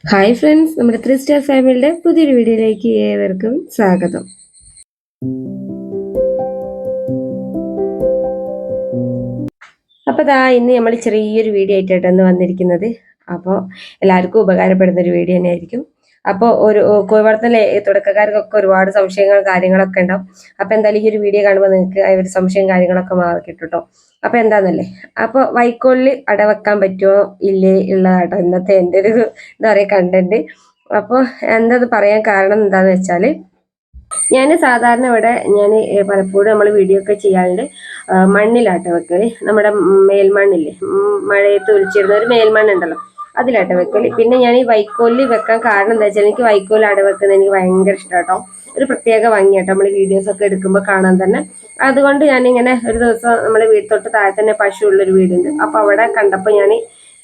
Hi friends, നമ്മുടെ 3 star ഫാമിലിയുടെ പുതിയൊരു വീഡിയോയിലേക്ക് ഏവർക്കും സ്വാഗതം. അപ്പോൾ ഇന്ന് നമ്മൾ ചെറിയൊരു വീഡിയോ ആയിട്ടാണ് വന്നിരിക്കുന്നത്. അപ്പോൾ എല്ലാവർക്കും ഉപകാരപ്പെടുന്ന ഒരു വീഡിയോ തന്നെയായിരിക്കും. അപ്പോൾ ഒരു കോഴി വളർത്തൽ തുടക്കക്കാർക്കൊക്കെ ഒരുപാട് സംശയങ്ങളും കാര്യങ്ങളൊക്കെ ഉണ്ടാവും. അപ്പോൾ എന്തായാലും ഈ ഒരു വീഡിയോ കാണുമ്പോൾ നിങ്ങൾക്ക് ആ ഒരു സംശയം കാര്യങ്ങളൊക്കെ മാറി കിട്ടും കേട്ടോ. അപ്പോൾ എന്താണെന്നല്ലേ, അപ്പോൾ വൈക്കോലിൽ അടവെക്കാൻ പറ്റുമോ ഇല്ലേ ഉള്ളതാട്ടോ ഇന്നത്തെ എൻ്റെ ഒരു എന്താ പറയുക കണ്ടന്റ്. അപ്പോൾ എന്താ പറയാൻ കാരണം എന്താണെന്ന് വെച്ചാൽ, ഞാൻ സാധാരണ ഇവിടെ പലപ്പോഴും നമ്മൾ വീഡിയോ ഒക്കെ ചെയ്യാറുണ്ട് മണ്ണിലാട്ട വെക്കല്. നമ്മുടെ മേൽമണ്ണില്ലേ, മഴയത്ത് ഒലിച്ചിരുന്ന ഒരു മേൽമണ്ണുണ്ടല്ലോ, അതിലാട്ട വെക്കല്. പിന്നെ ഞാൻ ഈ വൈക്കോലിൽ വെക്കാൻ കാരണം എന്താ വെച്ചാൽ, എനിക്ക് വൈക്കോൽ അട വെക്കുന്നത് എനിക്ക് ഭയങ്കര ഇഷ്ടം കേട്ടോ. ഒരു പ്രത്യേക ഭംഗിയാട്ടോ നമ്മൾ വീഡിയോസ് ഒക്കെ എടുക്കുമ്പോൾ കാണാൻ തന്നെ. അതുകൊണ്ട് ഞാനിങ്ങനെ ഒരു ദിവസം നമ്മുടെ വീട്ടൊട്ട് താഴെ തന്നെ പശു ഉള്ളൊരു വീടുണ്ട്. അപ്പൊ അവിടെ കണ്ടപ്പോൾ ഞാൻ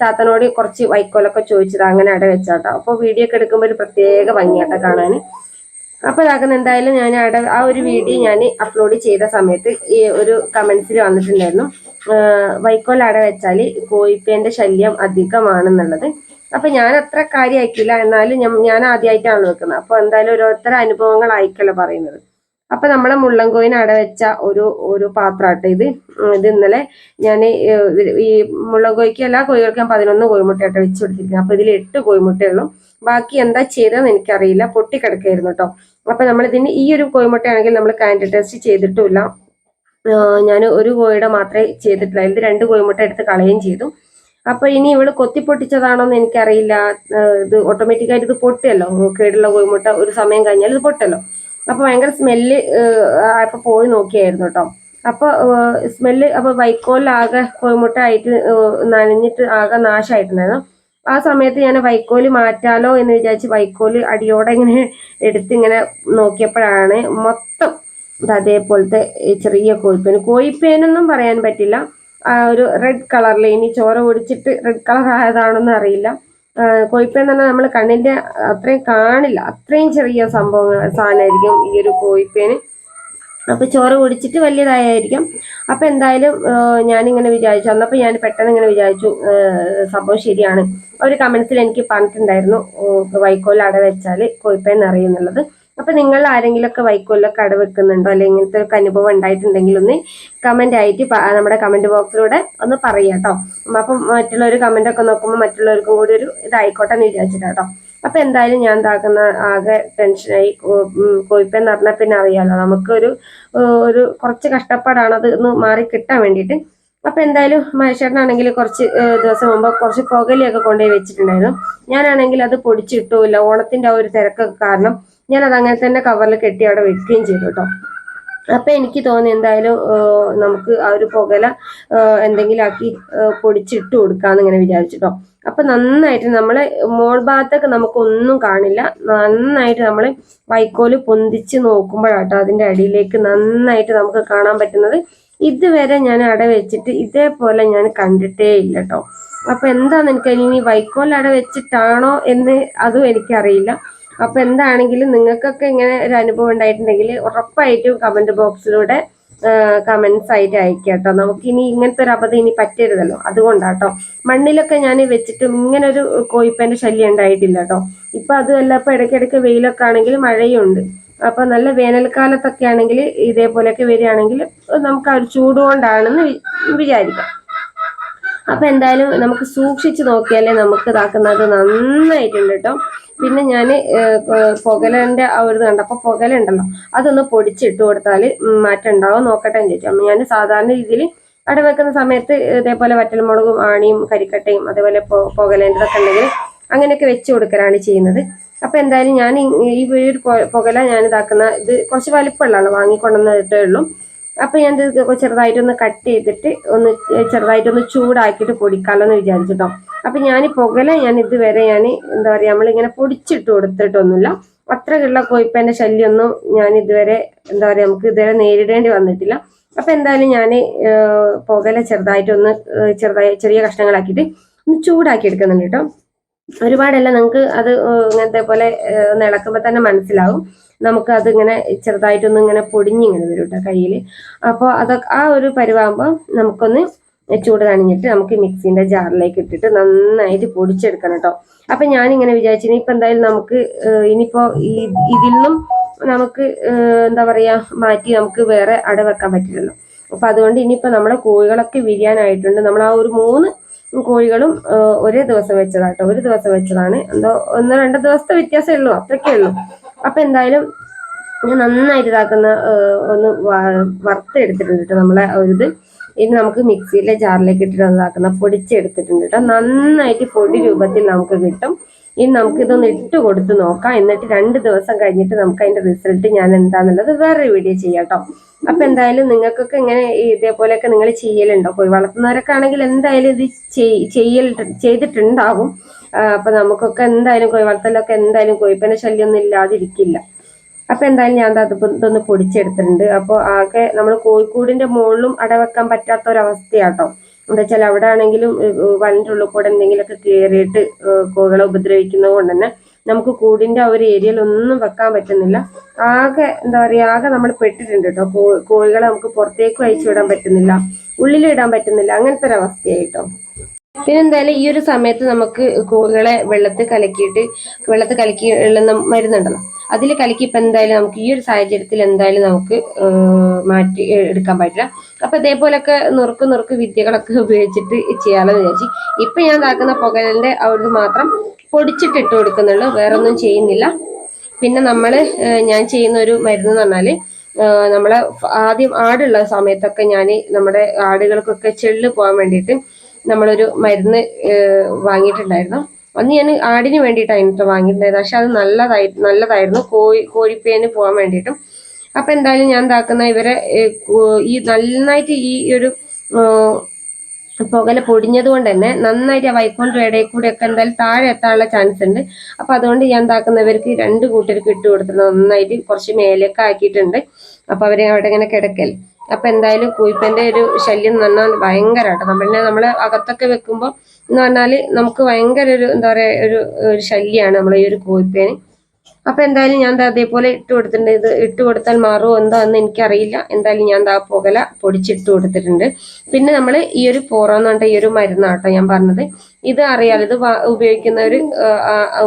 താത്തനോട് കുറച്ച് വൈക്കോലൊക്കെ ചോദിച്ചത് അങ്ങനെ അട വെച്ചാട്ടോ. അപ്പോൾ വീഡിയോ ഒക്കെ എടുക്കുമ്പോൾ ഒരു പ്രത്യേക ഭംഗിയാട്ടോ കാണാൻ. അപ്പോൾ ഇതാക്കുന്ന എന്തായാലും ഞാൻ ആ ഒരു വീഡിയോ ഞാൻ അപ്ലോഡ് ചെയ്ത സമയത്ത് ഈ ഒരു കമന്റ്സിൽ വന്നിട്ടുണ്ടായിരുന്നു, വൈക്കോൽ അട വെച്ചാൽ കോഴിപ്പേന്റെ ശല്യം അധികമാണെന്നുള്ളത്. അപ്പൊ ഞാൻ അത്ര കാര്യമായിട്ടില്ല, എന്നാലും ഞാൻ ആദ്യമായിട്ടാണ് വെക്കുന്നത്. അപ്പൊ എന്തായാലും ഓരോരുത്തരുടെ അനുഭവങ്ങളായിക്കല്ലോ പറയുന്നത്. അപ്പൊ നമ്മളെ മുള്ളൻകോയിന് അട വെച്ച ഒരു പാത്രാട്ടോ ഇത്. ഇന്നലെ ഞാൻ ഈ മുള്ളൻകോയിക്ക് എല്ലാ കോഴികൾക്കും 11 കോഴിമുട്ടയാട്ടോ വെച്ച് കൊടുത്തിരിക്കുന്നത്. അപ്പൊ ഇതിൽ 8 കോഴിമുട്ടയുള്ളൂ. ബാക്കി എന്താ ചെയ്തതെന്ന് എനിക്കറിയില്ല, പൊട്ടിക്കിടക്കായിരുന്നു കേട്ടോ. അപ്പൊ നമ്മളിതിന് ഈ ഒരു കോഴിമുട്ടയാണെങ്കിൽ നമ്മൾ കാൻഡി ടെസ്റ്റ് ചെയ്തിട്ടുമില്ല. ഞാൻ ഒരു കോഴിയുടെ മാത്രമേ ചെയ്തിട്ടുള്ളൂ. ഇത് 2 കോഴിമുട്ട എടുത്ത് കളയുകയും ചെയ്തു. അപ്പൊ ഇനി ഇവള് കൊത്തിപ്പൊട്ടിച്ചതാണോന്ന് എനിക്കറിയില്ല. ഇത് ഓട്ടോമാറ്റിക്കായിട്ട് ഇത് പൊട്ടിയല്ലോ, കേടുള്ള കോഴിമുട്ട ഒരു സമയം കഴിഞ്ഞാൽ ഇത് പൊട്ടല്ലോ. അപ്പൊ ഭയങ്കര സ്മെല്ല് അപ്പൊ പോയി നോക്കിയായിരുന്നു കേട്ടോ. അപ്പൊ സ്മെല്ല് അപ്പൊ വൈക്കോലിലാകെ കോഴിമുട്ട ആയിട്ട് നനഞ്ഞിട്ട് ആകെ നാശമായിട്ടുണ്ടായിരുന്നു. ആ സമയത്ത് ഞാൻ വൈക്കോല് മാറ്റാലോ എന്ന് വിചാരിച്ച് വൈക്കോല് അടിയോടെ ഇങ്ങനെ എടുത്ത് ഇങ്ങനെ നോക്കിയപ്പോഴാണ് മൊത്തം അതേപോലത്തെ ചെറിയ കോഴിപ്പേനൊന്നും പറയാൻ പറ്റില്ല. ഒരു റെഡ് കളറിൽ, ഇനി ചോര ഒടിച്ചിട്ട് റെഡ് കളർ ആയതാണെന്ന് അറിയില്ല. കോഴിപ്പേൻ തന്നെ നമ്മൾ കണ്ണിന്റെ അത്രയും കാണില്ല, അത്രയും ചെറിയ സാധനമായിരിക്കും ഈ ഒരു കോഴിപ്പേന്. അപ്പൊ ചോര കുടിച്ചിട്ട് വലിയതായിരിക്കും. അപ്പൊ എന്തായാലും ഞാനിങ്ങനെ വിചാരിച്ചു, അന്നപ്പോ ഞാൻ പെട്ടെന്ന് ഇങ്ങനെ വിചാരിച്ചു സംഭവം ശരിയാണ്. ഒരു കമന്റ്സിൽ എനിക്ക് പറഞ്ഞിട്ടുണ്ടായിരുന്നു വൈക്കോൽ അട വെച്ചാൽ കോഴിപ്പേൻ അറിയുന്നുള്ളത്. അപ്പൊ നിങ്ങൾ ആരെങ്കിലുമൊക്കെ വൈക്കോലൊക്കെ അട വെക്കുന്നുണ്ടോ, അല്ലെങ്കിൽ ഇങ്ങനത്തെ ഒക്കെ അനുഭവം ഉണ്ടായിട്ടുണ്ടെങ്കിൽ ഒന്ന് കമന്റ് ആയിട്ട് നമ്മുടെ കമന്റ് ബോക്സിലൂടെ ഒന്ന് പറയാട്ടോ. അപ്പം മറ്റുള്ളവർ കമന്റ് ഒക്കെ നോക്കുമ്പോൾ മറ്റുള്ളവർക്കും കൂടി ഒരു ഇതായിക്കോട്ടെ എന്ന് വിചാരിച്ചിട്ടാട്ടോ. അപ്പൊ എന്തായാലും ഞാൻ എന്താക്കുന്ന ആകെ ടെൻഷനായി. കോഴിപ്പേൻ എന്ന് പറഞ്ഞാൽ പിന്നെ അറിയാലോ, നമുക്കൊരു കുറച്ച് കഷ്ടപ്പാടാണ് അത് ഒന്ന് മാറി കിട്ടാൻ വേണ്ടിയിട്ട്. അപ്പൊ എന്തായാലും മഹേശ്വരനാണെങ്കിൽ കുറച്ച് ദിവസം മുമ്പ് കുറച്ച് പുകലിയൊക്കെ കൊണ്ടുപോയി വെച്ചിട്ടുണ്ടായിരുന്നു. ഞാനാണെങ്കിൽ അത് പൊടിച്ചിട്ടില്ല. ഓണത്തിന്റെ ആ ഒരു തിരക്കൊക്കെ കാരണം ഞാൻ അത് അങ്ങനെ തന്നെ കവറിൽ കെട്ടി അവിടെ വെക്കുകയും ചെയ്തു കേട്ടോ. അപ്പൊ എനിക്ക് തോന്നി എന്തായാലും നമുക്ക് ആ ഒരു പുകല എന്തെങ്കിലും ആക്കി പൊടിച്ചിട്ട് കൊടുക്കാന്ന് ഇങ്ങനെ വിചാരിച്ചിട്ടോ. അപ്പൊ നന്നായിട്ട് നമ്മളെ മോൾ ഭാഗത്തൊക്കെ നമുക്കൊന്നും കാണില്ല. നന്നായിട്ട് നമ്മൾ വൈക്കോല് പൊന്തിച്ച് നോക്കുമ്പോഴാട്ടോ അതിന്റെ അടിയിലേക്ക് നന്നായിട്ട് നമുക്ക് കാണാൻ പറ്റുന്നത്. ഇതുവരെ ഞാൻ അട വെച്ചിട്ട് ഇതേപോലെ ഞാൻ കണ്ടിട്ടേ ഇല്ല കേട്ടോ. അപ്പൊ എന്താന്ന് എനിക്ക് ഇനി വൈക്കോൽ അട വെച്ചിട്ടാണോ എന്ന് അതും എനിക്കറിയില്ല. അപ്പൊ എന്താണെങ്കിലും നിങ്ങൾക്കൊക്കെ ഇങ്ങനെ ഒരു അനുഭവം ഉണ്ടായിട്ടുണ്ടെങ്കിൽ ഉറപ്പായിട്ടും കമന്റ് ബോക്സിലൂടെ കമന്റ്സ് ആയിട്ട് അയക്കുക കേട്ടോ. നമുക്ക് ഇനി ഇങ്ങനത്തെ ഒരു അബദ്ധം ഇനി പറ്റരുതല്ലോ, അതുകൊണ്ടാട്ടോ. മണ്ണിലൊക്കെ ഞാൻ വെച്ചിട്ട് ഇങ്ങനെ ഒരു കോഴിപ്പേന്റെ ശല്യം ഉണ്ടായിട്ടില്ല കേട്ടോ. ഇപ്പൊ അതുമല്ല, ഇപ്പൊ ഇടയ്ക്കിടയ്ക്ക് വെയിലൊക്കെ ആണെങ്കിൽ മഴയുണ്ട്. അപ്പൊ നല്ല വേനൽക്കാലത്തൊക്കെ ആണെങ്കിൽ ഇതേപോലെയൊക്കെ വരികയാണെങ്കിൽ നമുക്ക് ആ ഒരു ചൂട് കൊണ്ടാണെന്ന് വിചാരിക്കാം. അപ്പൊ എന്തായാലും നമുക്ക് സൂക്ഷിച്ച് നോക്കിയാലേ നമുക്ക് ഇതാക്കുന്നത് നന്നായിട്ടുണ്ട് കേട്ടോ. പിന്നെ ഞാൻ പുകലന്റെ ആ ഒരു കണ്ടപ്പോൾ പുകല ഉണ്ടല്ലോ, അതൊന്ന് പൊടിച്ചിട്ട് കൊടുത്താൽ മാറ്റം ഉണ്ടാവും നോക്കട്ടെ എന്ന് ചോദിച്ചു. അപ്പൊ ഞാൻ സാധാരണ രീതിയിൽ അട വെക്കുന്ന സമയത്ത് ഇതേപോലെ വറ്റൽമുളകും ആണിയും കരിക്കട്ടയും അതേപോലെ പുകലേണ്ടതൊക്കെ ഉണ്ടെങ്കിൽ അങ്ങനെയൊക്കെ വെച്ച് കൊടുക്കലാണ് ചെയ്യുന്നത്. അപ്പൊ എന്തായാലും ഞാൻ ഈ വീട് പുകല ഞാൻ ഇതാക്കുന്ന ഇത് കുറച്ച് വലിപ്പമുള്ളതാണ്, വാങ്ങിക്കൊണ്ടുവന്നിട്ടേ ഉള്ളൂ. അപ്പൊ ഞാൻ ഇത് ചെറുതായിട്ടൊന്ന് കട്ട് ചെയ്തിട്ട് ഒന്ന് ചെറുതായിട്ടൊന്ന് ചൂടാക്കിയിട്ട് പൊടിക്കാലോ എന്ന് വിചാരിച്ചിട്ടോ. അപ്പൊ ഞാൻ പുകല ഞാൻ ഇതുവരെ എന്താ പറയാ നമ്മളിങ്ങനെ പൊടിച്ചിട്ട് കൊടുത്തിട്ടൊന്നുമില്ല. അത്രയുള്ള കോഴിപ്പേന്റെ ശല്യമൊന്നും ഞാൻ ഇതുവരെ എന്താ പറയാ നമുക്ക് ഇതുവരെ നേരിടേണ്ടി വന്നിട്ടില്ല. അപ്പൊ എന്തായാലും ഞാൻ പുകല ചെറിയ കഷ്ണങ്ങളാക്കിയിട്ട് ഒന്ന് ചൂടാക്കി എടുക്കുന്നുണ്ട് കേട്ടോ. ഒരുപാടല്ല, നിങ്ങൾക്ക് അത് ഇങ്ങനത്തെ പോലെ ഒന്ന് ഇളക്കുമ്പോൾ തന്നെ മനസ്സിലാവും. നമുക്ക് അതിങ്ങനെ ചെറുതായിട്ടൊന്നും ഇങ്ങനെ പൊടിഞ്ഞിങ്ങനെ വരും കേട്ടോ കയ്യിൽ. അപ്പോൾ അതൊക്കെ ആ ഒരു പരുവാകുമ്പോൾ നമുക്കൊന്ന് ചൂട് തണിഞ്ഞിട്ട് നമുക്ക് മിക്സിന്റെ ജാറിലേക്ക് ഇട്ടിട്ട് നന്നായിട്ട് പൊടിച്ചെടുക്കണം കേട്ടോ. അപ്പൊ ഞാനിങ്ങനെ വിചാരിച്ചു ഇനിയിപ്പോ എന്തായാലും നമുക്ക് ഇനിയിപ്പോ ഇതിൽ നിന്നും നമുക്ക് എന്താ പറയാ മാറ്റി നമുക്ക് വേറെ അട വെക്കാൻ പറ്റില്ലല്ലോ. അപ്പൊ അതുകൊണ്ട് ഇനിയിപ്പോ നമ്മുടെ കോഴികളൊക്കെ വിരിയാനായിട്ടുണ്ട്. നമ്മൾ ആ ഒരു 3 കോഴികളും ഒരേ ദിവസം വെച്ചതാട്ടോ, ഒരു ദിവസം വെച്ചതാണ്. എന്തോ 1-2 ദിവസത്തെ വ്യത്യാസമേ ഉള്ളൂ, അത്രയ്ക്കേ ഉള്ളൂ. അപ്പൊ എന്തായാലും ഞാൻ നന്നായിട്ട് ഇതാക്കുന്ന ഒന്ന് വറുത്തെടുത്തിട്ടുണ്ട് കേട്ടോ നമ്മളെ ഒരു ഇനി നമുക്ക് മിക്സിയിലെ ജാറിലേക്ക് ഇട്ടിട്ട് ഇതാക്കുന്ന പൊടിച്ചെടുത്തിട്ടുണ്ട് കേട്ടോ. നന്നായിട്ട് പൊടി രൂപത്തിൽ നമുക്ക് കിട്ടും. ഇനി നമുക്ക് ഇതൊന്ന് ഇട്ട് കൊടുത്ത് നോക്കാം. എന്നിട്ട് 2 ദിവസം കഴിഞ്ഞിട്ട് നമുക്ക് അതിന്റെ റിസൾട്ട് ഞാൻ എന്താന്നുള്ളത് വേറെ വീഡിയോ ചെയ്യാം കേട്ടോ. അപ്പൊ എന്തായാലും നിങ്ങൾക്കൊക്കെ ഇങ്ങനെ ഇതേപോലെയൊക്കെ നിങ്ങൾ ചെയ്യലുണ്ടോ? കോഴി വളർത്തുന്നവരൊക്കെ ആണെങ്കിൽ എന്തായാലും ഇത് ചെയ്തിട്ടുണ്ടാകും. അപ്പൊ നമുക്കൊക്കെ എന്തായാലും കോഴി വളർത്തലൊക്കെ എന്തായാലും കോഴിപ്പന ശല്യമൊന്നും ഇല്ലാതിരിക്കില്ല. അപ്പൊ എന്തായാലും ഞാൻ ഇതൊന്ന് പൊടിച്ചെടുത്തിട്ടുണ്ട്. അപ്പോൾ ആകെ നമ്മൾ കോഴിക്കൂടിന്റെ മുകളിലും അടവെക്കാൻ പറ്റാത്ത ഒരവസ്ഥയാട്ടോ. എന്താ വെച്ചാൽ അവിടെ ആണെങ്കിലും വലിന്റെ ഉള്ളിൽ കൂടെ എന്തെങ്കിലുമൊക്കെ കയറിയിട്ട് കോഴികളെ ഉപദ്രവിക്കുന്നത് കൊണ്ട് തന്നെ നമുക്ക് കൂടിന്റെ ആ ഒരു ഏരിയയിൽ ഒന്നും വെക്കാൻ പറ്റുന്നില്ല. ആകെ എന്താ പറയാ, ആകെ നമ്മൾ പെട്ടിട്ടുണ്ട് കേട്ടോ. കോഴികളെ നമുക്ക് പുറത്തേക്കും അയച്ചു വിടാൻ പറ്റുന്നില്ല, ഉള്ളിലിടാൻ പറ്റുന്നില്ല, അങ്ങനത്തെ ഒരു അവസ്ഥയായിട്ടോ. പിന്നെ എന്തായാലും ഈ ഒരു സമയത്ത് നമുക്ക് കോഴികളെ വെള്ളത്തിൽ കലക്കി ഉള്ളുന്ന മരുന്നുണ്ടല്ലോ, അതിൽ കലക്കി ഇപ്പൊ എന്തായാലും നമുക്ക് ഈ ഒരു സാഹചര്യത്തിൽ എന്തായാലും നമുക്ക് മാറ്റി എടുക്കാൻ പറ്റില്ല. അപ്പൊ ഇതേപോലൊക്കെ നുറുക്ക് വിദ്യകളൊക്കെ ഉപയോഗിച്ചിട്ട് ചെയ്യാമെന്ന് വിചാരിച്ചു. ഇപ്പൊ ഞാൻ ഇതാക്കുന്ന പുകലിന്റെ അവിടുന്ന് മാത്രം പൊടിച്ചിട്ട് ഇട്ട് കൊടുക്കുന്നുള്ളൂ, വേറൊന്നും ചെയ്യുന്നില്ല. പിന്നെ ഞാൻ ചെയ്യുന്ന ഒരു മരുന്ന് എന്ന് പറഞ്ഞാല് നമ്മളെ ആദ്യം ആടുള്ള സമയത്തൊക്കെ ഞാൻ നമ്മുടെ ആടുകൾക്കൊക്കെ ചെള്ള് പോകാൻ വേണ്ടിയിട്ട് നമ്മളൊരു മരുന്ന് വാങ്ങിയിട്ടുണ്ടായിരുന്നു. അന്ന് ഞാൻ ആടിന് വേണ്ടിയിട്ടായിരുന്നു വാങ്ങിയിട്ടുണ്ടായിരുന്നു. പക്ഷെ അത് നല്ലതായിരുന്നു കോഴിപ്പേന് പോകാൻ വേണ്ടിയിട്ടും. അപ്പൊ എന്തായാലും ഞാൻ എന്താക്കുന്ന ഇവരെ ഈ നന്നായിട്ട് ഈ ഒരു പുകല പൊടിഞ്ഞത് കൊണ്ട് തന്നെ നന്നായിട്ട് ആ വൈക്കോലിന്റെ ഇടയിൽ കൂടെ ഒക്കെ എന്തായാലും താഴെ എത്താനുള്ള ചാൻസ് ഉണ്ട്. അപ്പൊ അതുകൊണ്ട് ഞാൻ എന്താക്കുന്നവർക്ക് 2 കൂട്ടർക്ക് ഇട്ട് കൊടുത്തിട്ട് നന്നായിട്ട് കുറച്ച് മേലേക്ക് ആക്കിയിട്ടുണ്ട്. അപ്പൊ അവരെ അവിടെ ഇങ്ങനെ കിടക്കൽ. അപ്പൊ എന്തായാലും കോഴിപ്പന്റെ ഒരു ശല്യം എന്ന് പറഞ്ഞാൽ ഭയങ്കരമാട്ടോ. നമ്മള് അകത്തൊക്കെ വെക്കുമ്പോൾ എന്ന് പറഞ്ഞാല് നമുക്ക് ഭയങ്കര ഒരു എന്താ പറയാ ഒരു ശല്യമാണ് നമ്മളെ ഈ ഒരു കോഴിപ്പേന്. അപ്പൊ എന്തായാലും ഞാൻ അതേപോലെ ഇട്ട് കൊടുത്തിട്ടുണ്ട്. ഇത് ഇട്ട് കൊടുത്താൽ മാറുമോ എന്താന്ന് എനിക്കറിയില്ല. എന്തായാലും ഞാൻ പുകല പൊടിച്ചിട്ട് കൊടുത്തിട്ടുണ്ട്. പിന്നെ നമ്മൾ ഈ ഒരു പോറാന്ന് പറഞ്ഞ ഈ ഒരു മരുന്നാട്ടോ ഞാൻ പറഞ്ഞത്. ഇത് അറിയാലോ, ഇത്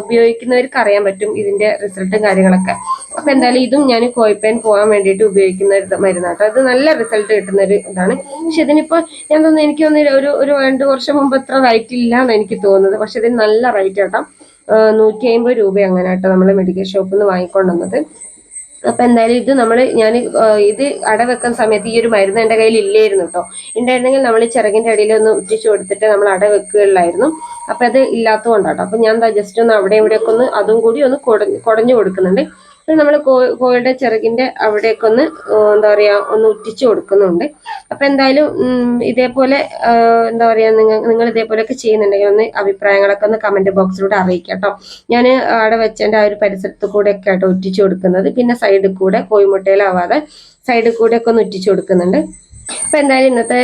ഉപയോഗിക്കുന്നവർക്ക് അറിയാൻ പറ്റും ഇതിന്റെ റിസൾട്ടും കാര്യങ്ങളൊക്കെ. അപ്പൊ എന്തായാലും ഇതും ഞാൻ കോഴിപ്പേൻ പോകാൻ വേണ്ടിയിട്ട് ഉപയോഗിക്കുന്ന ഒരു മരുന്നാട്ടോ. ഇത് നല്ല റിസൾട്ട് കിട്ടുന്ന ഒരു ഇതാണ്. പക്ഷെ ഇതിനിപ്പോ ഞാൻ തോന്നുന്നു എനിക്ക് ഒരു 2 വർഷം മുമ്പ് ഇത്ര റേറ്റ് ഇല്ല എന്ന് എനിക്ക് തോന്നുന്നത്. പക്ഷെ ഇതിന് നല്ല റേറ്റ് കേട്ടോ. 150 രൂപ അങ്ങനെ കേട്ടോ നമ്മൾ മെഡിക്കൽ ഷോപ്പിൽ നിന്ന് വാങ്ങിക്കൊണ്ടുവന്നത്. അപ്പൊ എന്തായാലും ഞാൻ ഇത് അടവെക്കുന്ന സമയത്ത് ഈ ഒരു മരുന്ന് എന്റെ കയ്യിൽ ഇല്ലായിരുന്നു കേട്ടോ. ഉണ്ടായിരുന്നെങ്കിൽ നമ്മൾ ചിറകിന്റെ അടിയിൽ ഒന്ന് ഉറ്റിച്ചു കൊടുത്തിട്ട് നമ്മൾ അടവെക്കുകയുള്ളായിരുന്നു. അപ്പൊ അത് ഇല്ലാത്തത് കൊണ്ടാട്ടോ. അപ്പൊ ഞാൻ ജസ്റ്റ് ഒന്ന് അവിടെ ഇവിടെയൊക്കെ ഒന്ന് അതും കൂടി ഒന്ന് കുടഞ്ഞു കൊടുക്കുന്നുണ്ട്. നമ്മൾ കോഴിയുടെ ചിറകിന്റെ അവിടെയൊക്കെ ഒന്ന് എന്താ പറയാ ഒന്ന് ഉറ്റിച്ചു കൊടുക്കുന്നുണ്ട്. അപ്പൊ എന്തായാലും ഇതേപോലെ എന്താ പറയാ നിങ്ങൾ ഇതേപോലെയൊക്കെ ചെയ്യുന്നുണ്ടെങ്കിൽ ഒന്ന് അഭിപ്രായങ്ങളൊക്കെ ഒന്ന് കമന്റ് ബോക്സിലൂടെ അറിയിക്കാം കേട്ടോ. ഞാൻ അവിടെ വെച്ചതിന്റെ ആ ഒരു പരിസരത്ത് കൂടെ ഒക്കെ ആട്ടോ ഉറ്റിച്ചു കൊടുക്കുന്നത്. പിന്നെ സൈഡിൽ കൂടെ കോഴിമുട്ടയിലാവാതെ സൈഡിൽ കൂടെ ഒക്കെ ഒന്ന് ഉറ്റിച്ചു കൊടുക്കുന്നുണ്ട്. അപ്പൊ എന്തായാലും ഇന്നത്തെ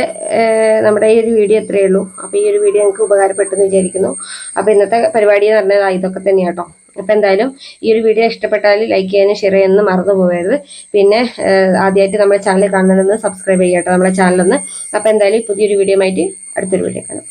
നമ്മുടെ ഈ ഒരു വീഡിയോ എത്രയേ ഉള്ളൂ. അപ്പൊ ഈ ഒരു വീഡിയോ നിങ്ങൾക്ക് ഉപകാരപ്പെട്ടെന്ന് വിചാരിക്കുന്നു. അപ്പൊ ഇന്നത്തെ പരിപാടി എന്ന് പറഞ്ഞത് ഇതൊക്കെ തന്നെയാട്ടോ. അപ്പൊ എന്തായാലും ഈ ഒരു വീഡിയോ ഇഷ്ടപ്പെട്ടാൽ ലൈക്ക് ചെയ്യാനും ഷെയർ ചെയ്യാനും മറന്നു പോകരുത്. പിന്നെ ആദ്യമായിട്ട് നമ്മുടെ ചാനൽ കാണുന്നതെന്ന് സബ്സ്ക്രൈബ് ചെയ്യട്ടോ നമ്മളെ ചാനലൊന്ന്. അപ്പൊ എന്തായാലും പുതിയൊരു വീഡിയോ ആയിട്ട് അടുത്തൊരു വീഡിയോ കാണാം.